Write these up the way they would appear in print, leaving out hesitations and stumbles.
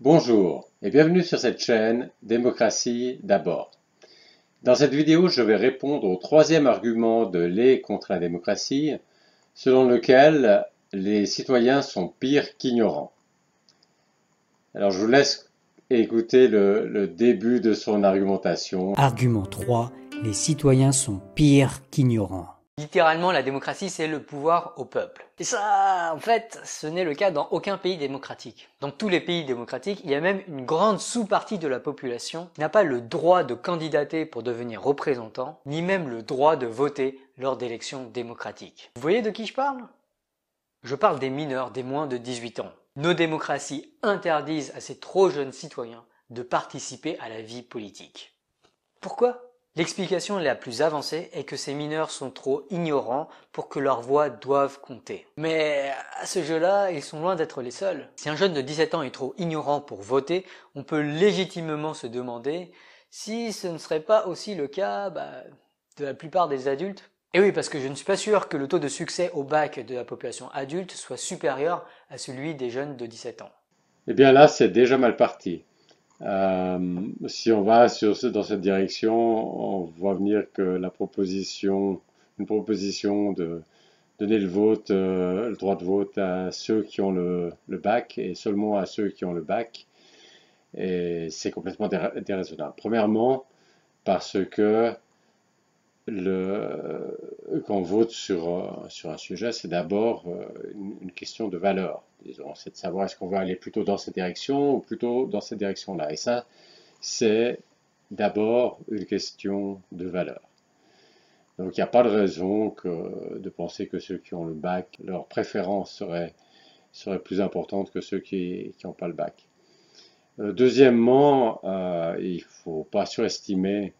Bonjour et bienvenue sur cette chaîne Démocratie d'abord. Dans cette vidéo, je vais répondre au troisième argument de Lé contre la démocratie, selon lequel les citoyens sont pires qu'ignorants. Alors je vous laisse écouter le début de son argumentation. Argument 3. Les citoyens sont pires qu'ignorants. Littéralement, la démocratie, c'est le pouvoir au peuple. Et ça, en fait, ce n'est le cas dans aucun pays démocratique. Dans tous les pays démocratiques, il y a même une grande sous-partie de la population qui n'a pas le droit de candidater pour devenir représentant, ni même le droit de voter lors d'élections démocratiques. Vous voyez de qui je parle? Je parle des mineurs, des moins de 18 ans. Nos démocraties interdisent à ces trop jeunes citoyens de participer à la vie politique. Pourquoi? L'explication la plus avancée est que ces mineurs sont trop ignorants pour que leur voix doive compter. Mais à ce jeu-là, ils sont loin d'être les seuls. Si un jeune de 17 ans est trop ignorant pour voter, on peut légitimement se demander si ce ne serait pas aussi le cas de la plupart des adultes. Et oui, parce que je ne suis pas sûr que le taux de succès au bac de la population adulte soit supérieur à celui des jeunes de 17 ans. Eh bien là, c'est déjà mal parti. Si on va dans cette direction, on voit venir que une proposition de donner le droit de vote à ceux qui ont le bac et seulement à ceux qui ont le bac, et c'est complètement déraisonnable. Premièrement, parce que quand on vote sur un sujet, c'est d'abord une question de valeur. Disons, c'est de savoir est-ce qu'on veut aller plutôt dans cette direction ou plutôt dans cette direction-là. Et ça, c'est d'abord une question de valeur. Donc il n'y a pas de raison de penser que ceux qui ont le bac, leur préférence serait plus importante que ceux qui n'ont pas le bac. Deuxièmement, il ne faut pas surestimer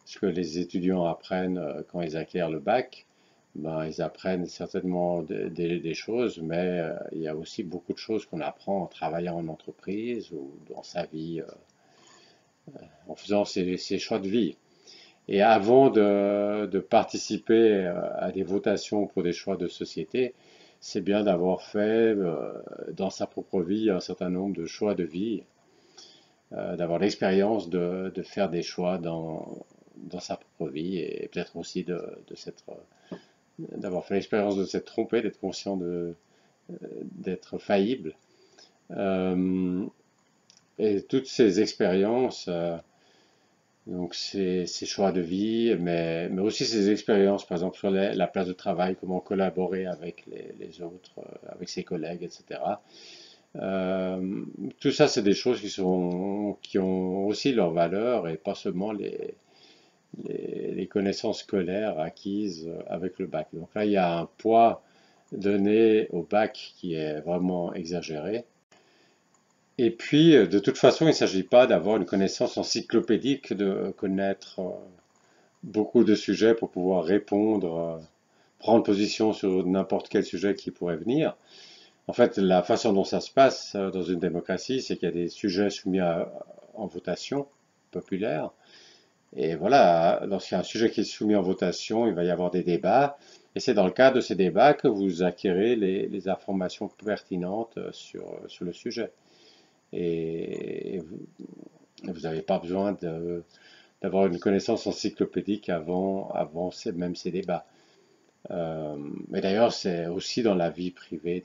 ce que les étudiants apprennent quand ils acquièrent le bac. Ben, ils apprennent certainement des choses, mais il y a aussi beaucoup de choses qu'on apprend en travaillant en entreprise ou dans sa vie, en faisant ses choix de vie. Et avant de participer à des votations pour des choix de société, c'est bien d'avoir fait dans sa propre vie un certain nombre de choix de vie, d'avoir l'expérience de faire des choix dans sa propre vie et peut-être aussi d'avoir fait l'expérience de s'être trompé, d'être conscient d'être faillible. Euh, et toutes ces expériences, donc ces choix de vie, mais aussi ces expériences, par exemple sur la place de travail, comment collaborer avec les autres, avec ses collègues, etc. Euh, Tout ça, c'est des choses qui ont aussi leur valeur et pas seulement les connaissances scolaires acquises avec le bac. Donc là, il y a un poids donné au bac qui est vraiment exagéré. Et puis, de toute façon, il ne s'agit pas d'avoir une connaissance encyclopédique, de connaître beaucoup de sujets pour pouvoir répondre, prendre position sur n'importe quel sujet qui pourrait venir. En fait, la façon dont ça se passe dans une démocratie, c'est qu'il y a des sujets en votation populaire. Et voilà, lorsqu'il y a un sujet qui est soumis en votation, il va y avoir des débats. Et c'est dans le cadre de ces débats que vous acquérez les informations pertinentes sur le sujet. Et vous n'avez pas besoin d'avoir une connaissance encyclopédique avant même ces débats. Mais d'ailleurs, c'est aussi dans la vie privée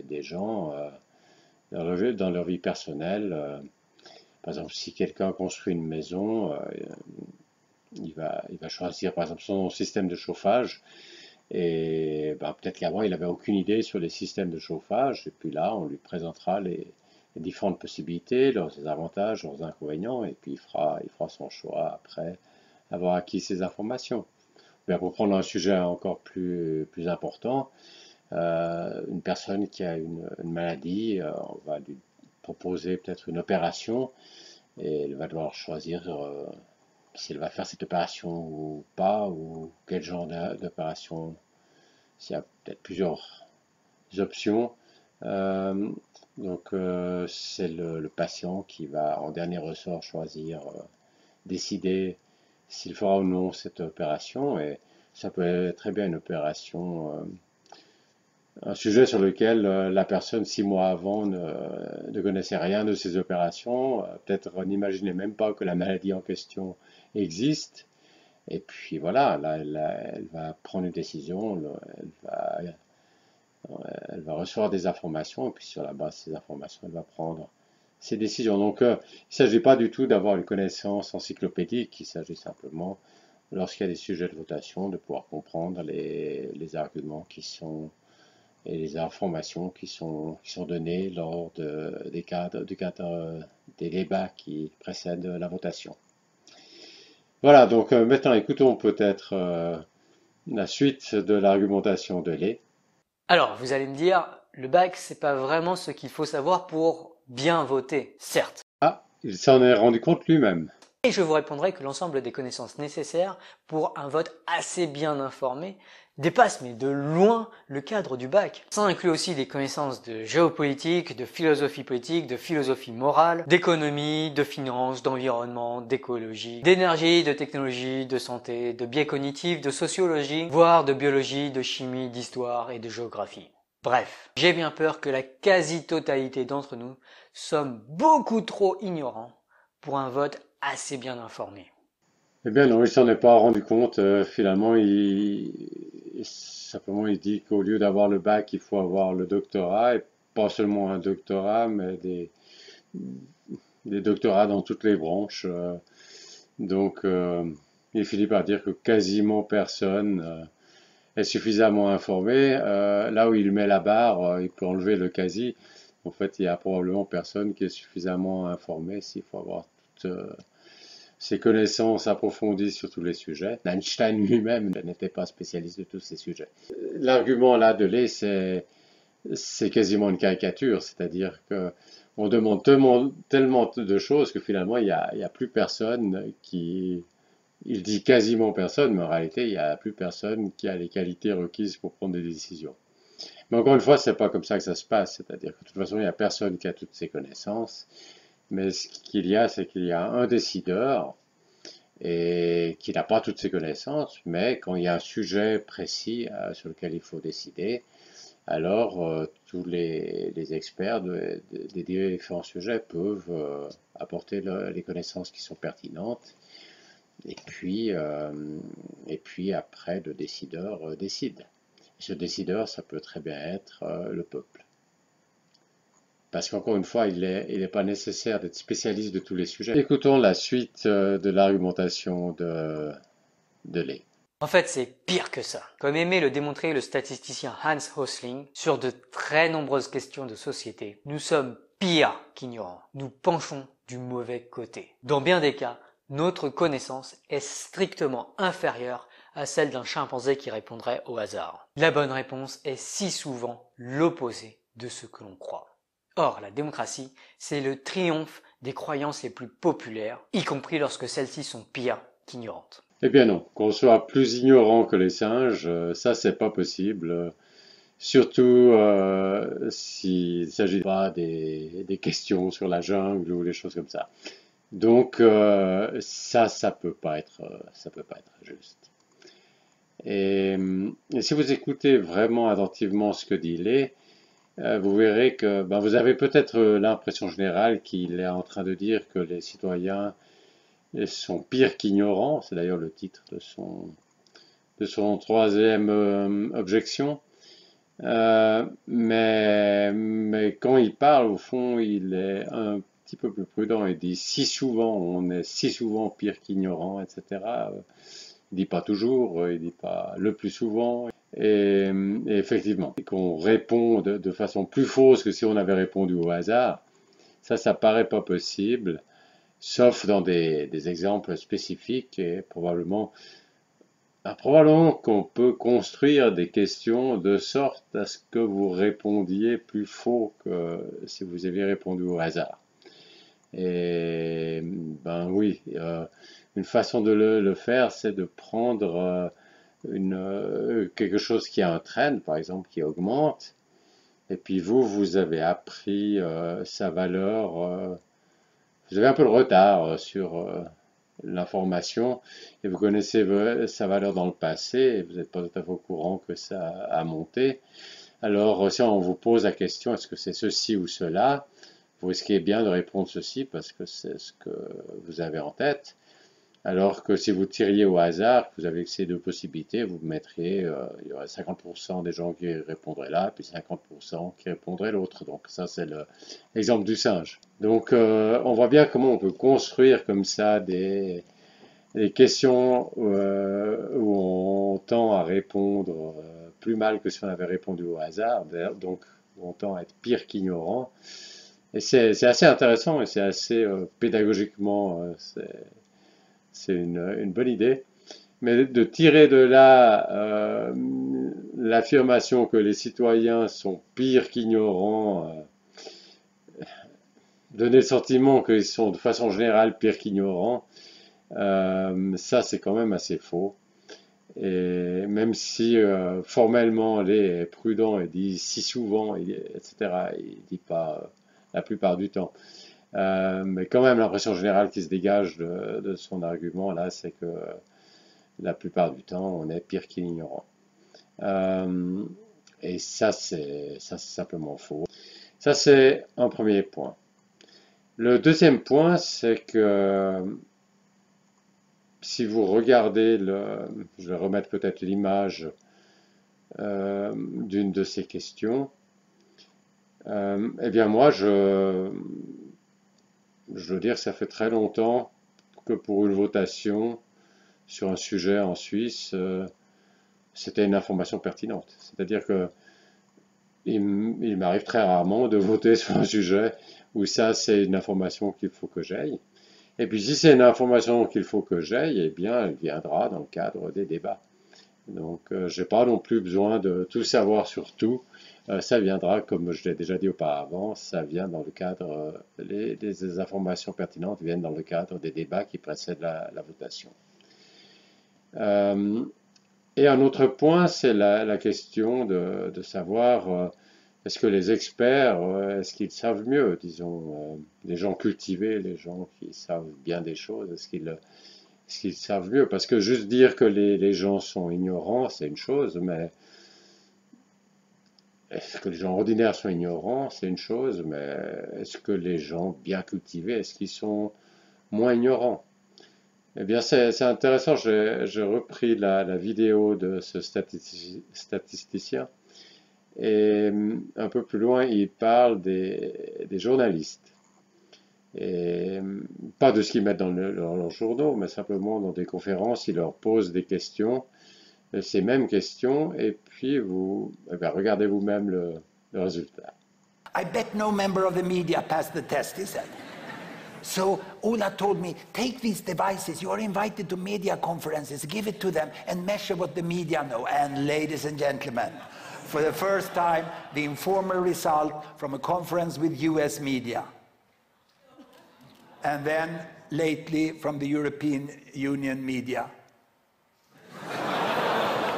des gens, dans leur vie personnelle. Par exemple, si quelqu'un construit une maison, il va choisir par exemple son système de chauffage. Et ben, peut-être qu'avant, il n'avait aucune idée sur les systèmes de chauffage. Et puis là, on lui présentera les différentes possibilités, leurs avantages, leurs inconvénients. Et puis il fera son choix après avoir acquis ces informations. Mais pour prendre un sujet encore plus important, une personne qui a une maladie, on va lui proposer peut-être une opération et elle va devoir choisir si elle va faire cette opération ou pas, ou quel genre d'opération. S'il y a peut-être plusieurs options. Euh, c'est le patient qui va en dernier ressort choisir, décider s'il fera ou non cette opération. Et ça peut être très bien une opération un sujet sur lequel la personne 6 mois avant ne connaissait rien de ces opérations, peut-être n'imaginait même pas que la maladie en question existe. Et puis voilà, là, elle va prendre une décision, elle va recevoir des informations, et puis sur la base de ces informations, elle va prendre ses décisions. Donc, il ne s'agit pas du tout d'avoir une connaissance encyclopédique, il s'agit simplement, lorsqu'il y a des sujets de votation, de pouvoir comprendre les arguments qui sont et les informations qui sont données lors des débats qui précèdent la votation. Voilà, donc maintenant écoutons peut-être la suite de l'argumentation de Lé. Alors, vous allez me dire, le bac, c'est pas vraiment ce qu'il faut savoir pour bien voter, certes. Ah, il s'en est rendu compte lui-même. Et je vous répondrai que l'ensemble des connaissances nécessaires pour un vote assez bien informé dépasse, mais de loin, le cadre du bac. Ça inclut aussi des connaissances de géopolitique, de philosophie morale, d'économie, de finance, d'environnement, d'écologie, d'énergie, de technologie, de santé, de biais cognitifs, de sociologie, voire de biologie, de chimie, d'histoire et de géographie. Bref, j'ai bien peur que la quasi-totalité d'entre nous sommes beaucoup trop ignorants pour un vote assez bien informé. Eh bien non, il s'en est pas rendu compte. Finalement, simplement il dit qu'au lieu d'avoir le bac, il faut avoir le doctorat, et pas seulement un doctorat, mais des doctorats dans toutes les branches. Donc, il finit par dire que quasiment personne est suffisamment informé. Là où il met la barre, il peut enlever le quasi. En fait, il y a probablement personne qui est suffisamment informé s'il faut avoir toutes ses connaissances approfondies sur tous les sujets. Einstein lui-même n'était pas spécialiste de tous ces sujets. L'argument là de Lé, c'est quasiment une caricature, c'est-à-dire que on demande tellement de choses que finalement il y a plus personne qui, il dit quasiment personne, mais en réalité il y a plus personne qui a les qualités requises pour prendre des décisions. Mais encore une fois, c'est pas comme ça que ça se passe, c'est-à-dire que de toute façon il y a personne qui a toutes ces connaissances, mais ce qu'il y a, c'est qu'il y a un décideur et qui n'a pas toutes ces connaissances, mais quand il y a un sujet précis sur lequel il faut décider, alors tous les experts des différents sujets peuvent apporter les connaissances qui sont pertinentes, et puis après le décideur décide. Et ce décideur, ça peut très bien être le peuple. Parce qu'encore une fois, il n'est pas nécessaire d'être spécialiste de tous les sujets. Écoutons la suite de l'argumentation de Lé. En fait, c'est pire que ça. Comme aimait le démontrer le statisticien Hans Rosling, sur de très nombreuses questions de société, nous sommes pires qu'ignorants. Nous penchons du mauvais côté. Dans bien des cas, notre connaissance est strictement inférieure à celle d'un chimpanzé qui répondrait au hasard. La bonne réponse est si souvent l'opposé de ce que l'on croit. Or, la démocratie, c'est le triomphe des croyances les plus populaires, y compris lorsque celles-ci sont pires qu'ignorantes. Eh bien non, qu'on soit plus ignorant que les singes, ça c'est pas possible. Surtout s'il ne s'agit pas des questions sur la jungle ou des choses comme ça. Donc ça peut pas être juste. Et si vous écoutez vraiment attentivement ce que dit Lé, vous verrez que vous avez peut-être l'impression générale qu'il est en train de dire que les citoyens sont pires qu'ignorants. C'est d'ailleurs le titre de son troisième objection. Mais quand il parle, au fond, il est un petit peu plus prudent. Il dit si souvent, on est si souvent pire qu'ignorant, etc. Il dit pas toujours, il dit pas le plus souvent. Et effectivement, qu'on répond de façon plus fausse que si on avait répondu au hasard, ça paraît pas possible, sauf dans des exemples spécifiques et probablement qu'on peut construire des questions de sorte à ce que vous répondiez plus faux que si vous aviez répondu au hasard. Et oui, une façon de le faire, c'est de prendre quelque chose qui a un trend, par exemple, qui augmente, et puis vous avez appris sa valeur, vous avez un peu de retard sur l'information et vous connaissez sa valeur dans le passé et vous n'êtes pas tout à fait au courant que ça a monté. Alors, si on vous pose la question, est-ce que c'est ceci ou cela, vous risquez bien de répondre ceci parce que c'est ce que vous avez en tête. Alors que si vous tiriez au hasard, vous avez que ces deux possibilités, vous mettriez, il y aurait 50% des gens qui répondraient là, puis 50% qui répondraient l'autre. Donc ça, c'est l'exemple du singe. Donc on voit bien comment on peut construire comme ça des questions où on tend à répondre plus mal que si on avait répondu au hasard, donc on tend à être pire qu'ignorant. Et c'est assez intéressant et c'est assez pédagogiquement, c'est une bonne idée. Mais de tirer de là l'affirmation que les citoyens sont pires qu'ignorants, donner le sentiment qu'ils sont de façon générale pires qu'ignorants, ça c'est quand même assez faux. Et même si formellement les prudents il dit si souvent, etc., il dit pas la plupart du temps. Mais quand même l'impression générale qui se dégage de son argument là, c'est que la plupart du temps on est pire qu'ignorant. Et ça c'est simplement faux. Ça c'est un premier point. Le deuxième point, c'est que si vous regardez, je vais remettre peut-être l'image d'une de ces questions, eh bien moi, je veux dire, ça fait très longtemps que pour une votation sur un sujet en Suisse, c'était une information pertinente. C'est-à-dire que il m'arrive très rarement de voter sur un sujet où ça, c'est une information qu'il faut que j'aille. Et puis si c'est une information qu'il faut que j'aille, eh bien elle viendra dans le cadre des débats. Donc j'ai pas non plus besoin de tout savoir sur tout. Ça viendra, comme je l'ai déjà dit auparavant, ça vient dans le cadre, les informations pertinentes viennent dans le cadre des débats qui précèdent la votation. Et un autre point, c'est la question de savoir est-ce que les experts, est-ce qu'ils savent mieux, disons, les gens cultivés, les gens qui savent bien des choses, est-ce qu'ils savent mieux? Parce que juste dire que les gens sont ignorants, c'est une chose, mais est-ce que les gens ordinaires sont ignorants, c'est une chose, mais est-ce que les gens bien cultivés, est-ce qu'ils sont moins ignorants? Eh bien, c'est intéressant, j'ai repris la vidéo de ce statisticien. Et un peu plus loin, il parle des journalistes. Et pas de ce qu'ils mettent dans leurs journaux, mais simplement dans des conférences, ils leur posent des questions, ces mêmes questions, et puis regardez vous-même le résultat. I bet no member of the media passed the test, he said. So Ola told me, take these devices, you are invited to media conferences, give it to them and measure what the media know. And ladies and gentlemen, for the first time, the informal result from a conference with US media. And then lately from the European Union media.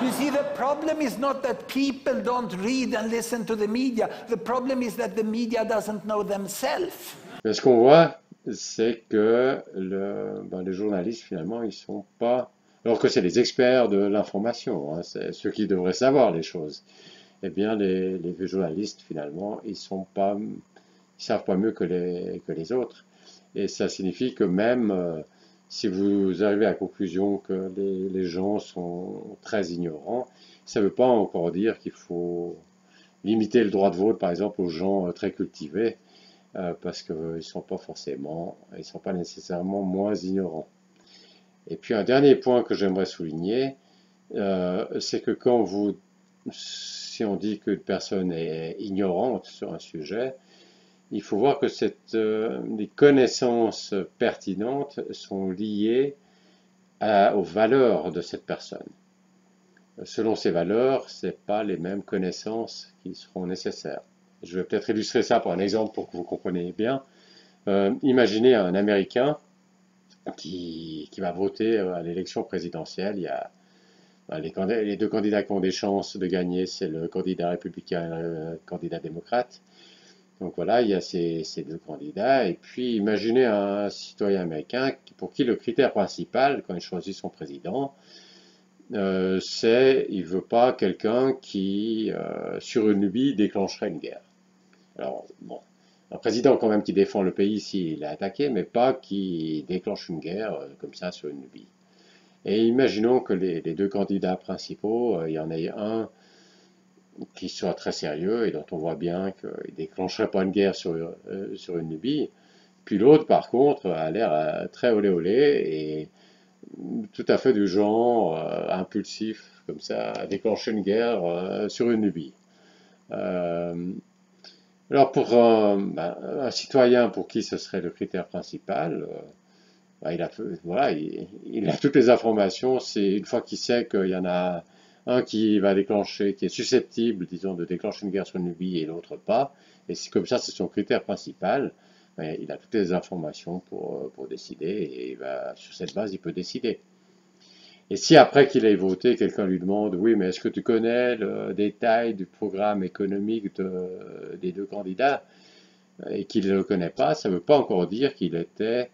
You see, the problem is not that people don't read and listen to the media. The problem is that the media doesn't know themselves. Mais ce qu'on voit, c'est que les journalistes, finalement, ils sont pas... Alors que c'est les experts de l'information, hein, c'est ceux qui devraient savoir les choses. Eh bien, les journalistes, finalement, ils savent pas mieux que les autres. Et ça signifie que même si vous arrivez à la conclusion que les gens sont très ignorants, ça ne veut pas encore dire qu'il faut limiter le droit de vote, par exemple, aux gens très cultivés, parce qu'ils ne sont pas nécessairement moins ignorants. Et puis un dernier point que j'aimerais souligner, c'est que si on dit qu'une personne est ignorante sur un sujet, il faut voir que les connaissances pertinentes sont liées aux valeurs de cette personne. Selon ces valeurs, ce n'est pas les mêmes connaissances qui seront nécessaires. Je vais peut-être illustrer ça par un exemple pour que vous compreniez bien. Imaginez un Américain qui va voter à l'élection présidentielle. Il y a les deux candidats qui ont des chances de gagner, c'est le candidat républicain et le candidat démocrate. Donc voilà, il y a ces deux candidats. Et puis imaginez un citoyen américain pour qui le critère principal, quand il choisit son président, il veut pas quelqu'un qui, sur une lubie, déclencherait une guerre. Alors, bon, un président quand même qui défend le pays s'il est attaqué, mais pas qui déclenche une guerre comme ça sur une lubie. Et imaginons que les deux candidats principaux, il y en ait un qui soit très sérieux et dont on voit bien qu'il ne déclencherait pas une guerre sur une lubie. Puis l'autre, par contre, a l'air très olé olé et tout à fait du genre impulsif, comme ça, à déclencher une guerre sur une lubie. Alors pour un citoyen pour qui ce serait le critère principal, voilà, il a toutes les informations. C'est une fois qu'il sait qu'il y en a un qui va déclencher, qui est susceptible, disons, de déclencher une guerre sur une lubie et l'autre pas, et c'est comme ça, c'est son critère principal. Il a toutes les informations pour décider et sur cette base, il peut décider. Et si après qu'il ait voté, quelqu'un lui demande, oui, mais est-ce que tu connais le détail du programme économique des deux candidats et qu'il ne le connaît pas, ça ne veut pas encore dire qu'il était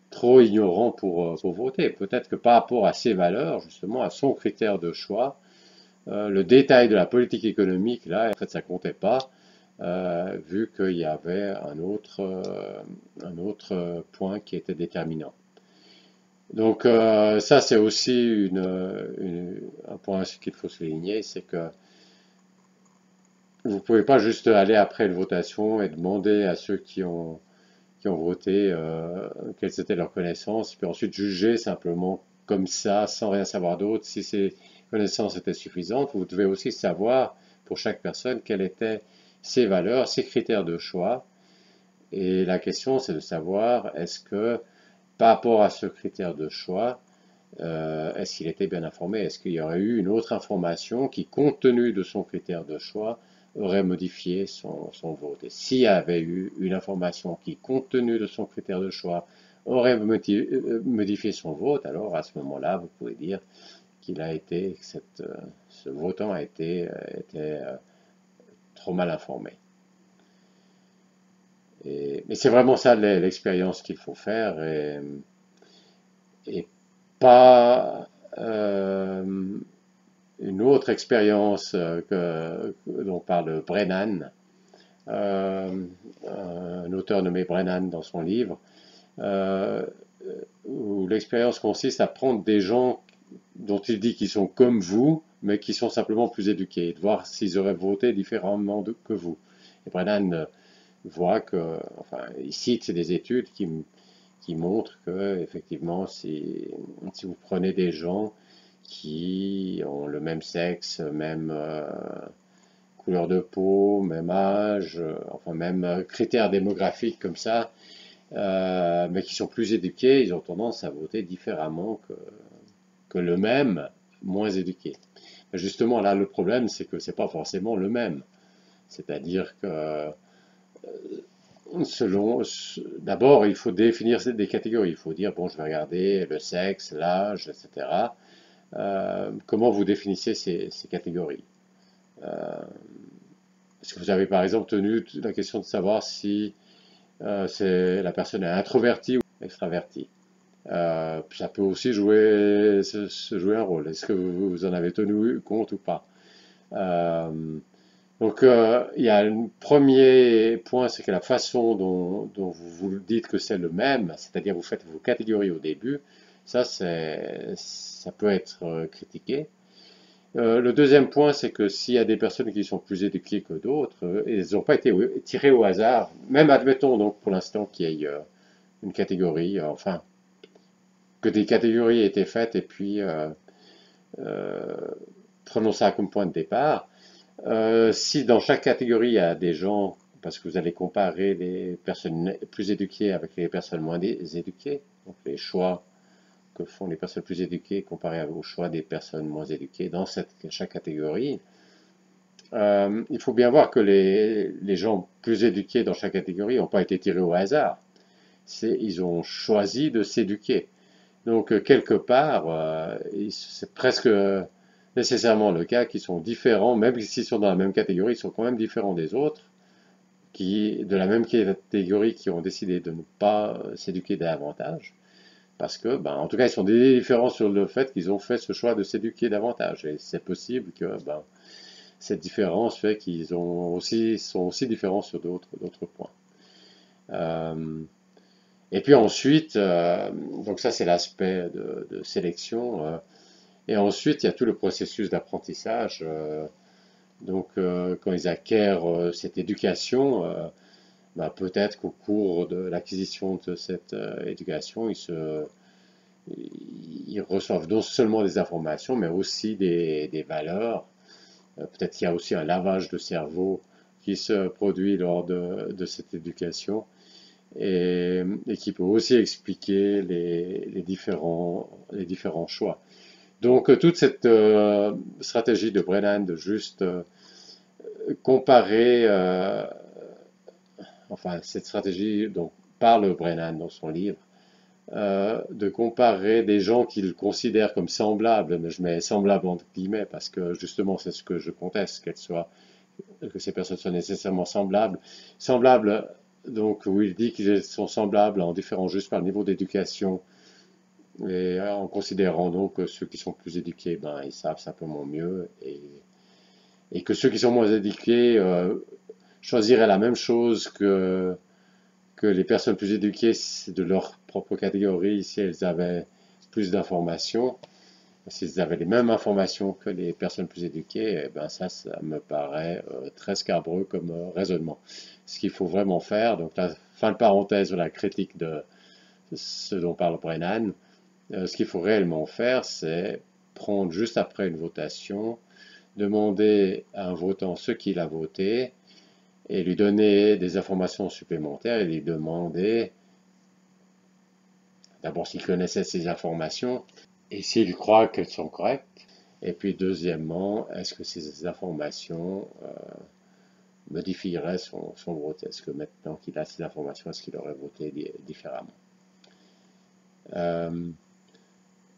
trop ignorant pour voter. Peut-être que par rapport à ses valeurs, justement, à son critère de choix, le détail de la politique économique, là, en fait, ça comptait pas, vu qu'il y avait un autre point qui était déterminant. Donc ça, c'est aussi un point qu'il faut souligner, c'est que vous ne pouvez pas juste aller après une votation et demander à ceux qui ont voté quelles étaient leurs connaissances, puis ensuite juger simplement comme ça, sans rien savoir d'autre, si ces connaissances étaient suffisantes. Vous devez aussi savoir, pour chaque personne, quelles étaient ses valeurs, ses critères de choix. Et la question, c'est de savoir, est-ce que, par rapport à ce critère de choix, est-ce qu'il était bien informé? Est-ce qu'il y aurait eu une autre information qui, compte tenu de son critère de choix, aurait modifié son vote? Et s'il y avait eu une information qui, compte tenu de son critère de choix, aurait modifié son vote, alors à ce moment-là, vous pouvez dire qu'il a été, ce votant était trop mal informé. Mais c'est vraiment ça l'expérience qu'il faut faire et pas une autre expérience dont parle Brennan, un auteur nommé Brennan dans son livre, où l'expérience consiste à prendre des gens dont il dit qu'ils sont comme vous, mais qui sont simplement plus éduqués, de voir s'ils auraient voté différemment que vous. Et Brennan voit que, enfin, il cite des études qui montrent que, effectivement, si vous prenez des gens qui ont le même sexe, même couleur de peau, même âge, enfin même critères démographiques comme ça, mais qui sont plus éduqués, ils ont tendance à voter différemment que le même, moins éduqué. Mais justement, là, le problème, c'est que c'est pas forcément le même. C'est-à-dire que d'abord, il faut définir des catégories. Il faut dire, bon, je vais regarder le sexe, l'âge, etc. Comment vous définissez ces catégories? Est-ce que vous avez par exemple tenu la question de savoir si la personne est introvertie ou extravertie? Ça peut aussi jouer un rôle. Est-ce que vous en avez tenu compte ou pas? Donc, il y a un premier point, c'est que la façon dont vous dites que c'est le même, c'est-à-dire vous faites vos catégories au début, ça peut être critiqué. Le deuxième point, c'est que s'il y a des personnes qui sont plus éduquées que d'autres, elles n'ont pas été tirées au hasard, même admettons donc pour l'instant qu'il y ait une catégorie, enfin, que des catégories aient été faites et puis prenons ça comme point de départ. Si dans chaque catégorie il y a des gens, parce que vous allez comparer les personnes plus éduquées avec les personnes moins éduquées, donc les choix que font les personnes plus éduquées comparé au choix des personnes moins éduquées dans chaque catégorie, il faut bien voir que les gens plus éduqués dans chaque catégorie n'ont pas été tirés au hasard. Ils ont choisi de s'éduquer. Donc, quelque part, c'est presque nécessairement le cas qu'ils sont différents, même s'ils sont dans la même catégorie, ils sont quand même différents des autres, de la même catégorie qui ont décidé de ne pas s'éduquer davantage. parce que, ben, en tout cas, ils sont différents sur le fait qu'ils ont fait ce choix de s'éduquer davantage. Et c'est possible que ben, cette différence fait qu'ils sont aussi différents sur d'autres points. Et puis ensuite, donc ça c'est l'aspect de sélection. Et ensuite, il y a tout le processus d'apprentissage. Donc, quand ils acquièrent cette éducation, bah, peut-être qu'au cours de l'acquisition de cette éducation, ils reçoivent non seulement des informations, mais aussi des valeurs. Peut-être qu'il y a aussi un lavage de cerveau qui se produit lors de cette éducation et qui peut aussi expliquer les différents choix. Donc, toute cette stratégie de Brennan de juste comparer, enfin, cette stratégie dont parle Brennan dans son livre, de comparer des gens qu'il considère comme semblables, mais je mets semblables entre guillemets parce que justement c'est ce que je conteste, que ces personnes soient nécessairement semblables. Semblables, donc où il dit qu'ils sont semblables en différant juste par le niveau d'éducation et en considérant donc que ceux qui sont plus éduqués, ben, ils savent simplement mieux et que ceux qui sont moins éduqués choisiraient la même chose que les personnes plus éduquées de leur propre catégorie si elles avaient plus d'informations, s'ils avaient les mêmes informations que les personnes plus éduquées, eh ben ça me paraît très scabreux comme raisonnement. Ce qu'il faut vraiment faire, donc la fin de parenthèse sur la critique de ce dont parle Brennan, ce qu'il faut réellement faire, c'est prendre juste après une votation, demander à un votant ce qu'il a voté, et lui donner des informations supplémentaires et lui demander d'abord s'il connaissait ces informations et s'il croit qu'elles sont correctes. Et puis deuxièmement, est-ce que ces informations modifieraient son vote? Est-ce que maintenant qu'il a ces informations, est-ce qu'il aurait voté différemment?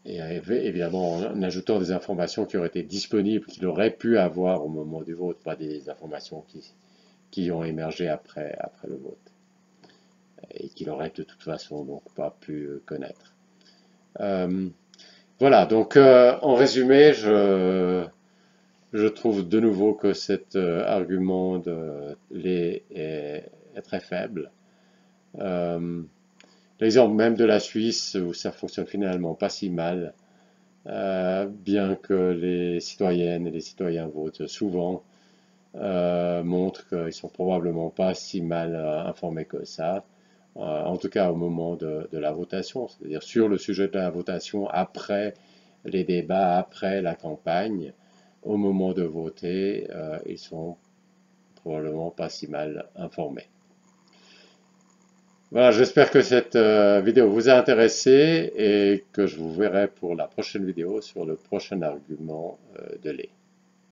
Et évidemment en ajoutant des informations qui auraient été disponibles, qu'il aurait pu avoir au moment du vote, pas des informations qui ont émergé après le vote et qu'il aurait de toute façon donc pas pu connaître. Voilà, donc en résumé, je trouve de nouveau que cet argument est très faible. L'exemple même de la Suisse où ça fonctionne finalement pas si mal, bien que les citoyennes et les citoyens votent souvent, montre qu'ils sont probablement pas si mal informés que ça, en tout cas au moment de la votation, c'est-à-dire sur le sujet de la votation, après les débats, après la campagne, au moment de voter, ils sont probablement pas si mal informés. Voilà, j'espère que cette vidéo vous a intéressé et que je vous verrai pour la prochaine vidéo sur le prochain argument de Lee.